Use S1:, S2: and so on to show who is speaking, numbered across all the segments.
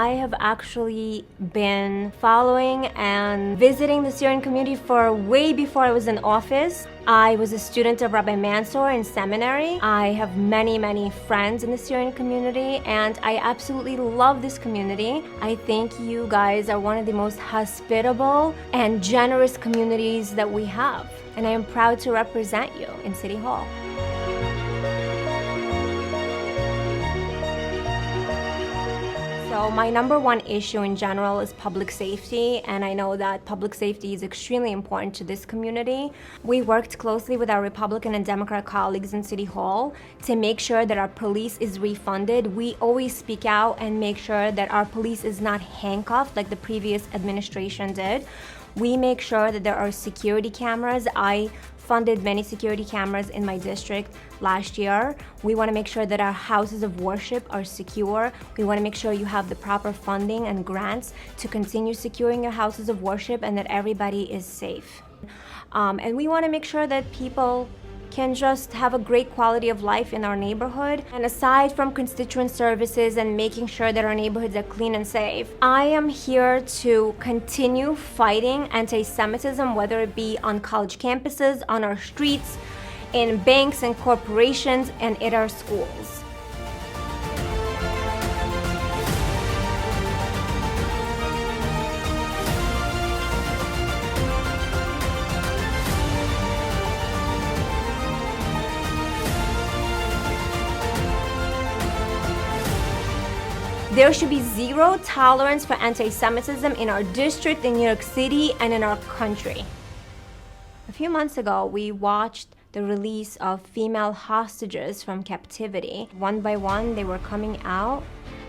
S1: I have actually been following and visiting the Syrian community for way before I was in office. I was a student of Rabbi Mansour in seminary. I have many friends in the Syrian community, and I absolutely love this community. I think you guys are one of the most hospitable and generous communities that we have, and I am proud to represent you in City Hall. So my number one issue in general is public safety, and I know that public safety is extremely important to this community. We worked closely with our Republican and Democrat colleagues in City Hall to make sure that our police is refunded. We always speak out and make sure that our police is not handcuffed like the previous administration did. We make sure that there are security cameras. I funded many security cameras in my district last year. We want to make sure that our houses of worship are secure. We want to make sure you have the proper funding and grants to continue securing your houses of worship and that everybody is safe. And we want to make sure that people can just have a great quality of life in our neighborhood. And aside from constituent services and making sure that our neighborhoods are clean and safe, I am here to continue fighting anti-Semitism, whether it be on college campuses, on our streets, in banks and corporations, and in our schools. There should be zero tolerance for anti-Semitism in our district, in New York City, and in our country. A few months ago, we watched the release of female hostages from captivity. One by one, they were coming out.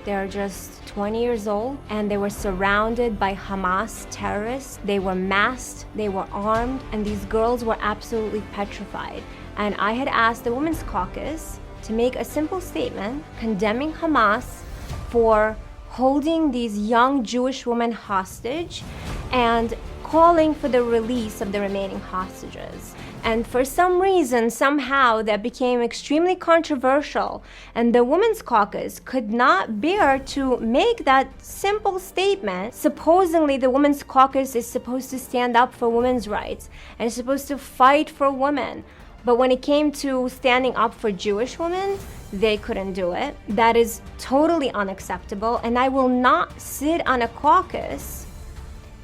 S1: They're just 20 years old, and they were surrounded by Hamas terrorists. They were masked, they were armed, and these girls were absolutely petrified. And I had asked the Women's Caucus to make a simple statement condemning Hamas for holding these young Jewish women hostage and calling for the release of the remaining hostages. And for some reason, somehow, that became extremely controversial, and the Women's Caucus could not bear to make that simple statement. Supposedly, the Women's Caucus is supposed to stand up for women's rights and is supposed to fight for women. But when it came to standing up for Jewish women, they couldn't do it. That is totally unacceptable, and I will not sit on a caucus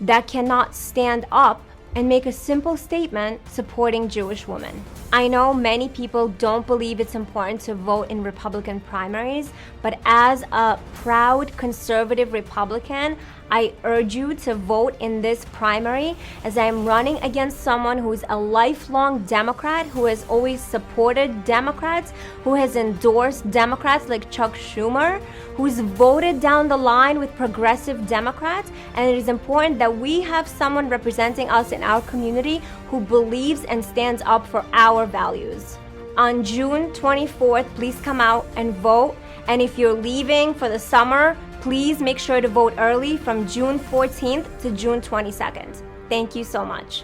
S1: that cannot stand up and make a simple statement supporting Jewish women. I know many people don't believe it's important to vote in Republican primaries, but as a proud conservative Republican, I urge you to vote in this primary, as I am running against someone who is a lifelong Democrat, who has always supported Democrats, who has endorsed Democrats like Chuck Schumer, who's voted down the line with progressive Democrats, and it is important that we have someone representing us in our community who believes and stands up for our values. On June 24th, please come out and vote. And if you're leaving for the summer, please make sure to vote early from June 14th to June 22nd. Thank you so much.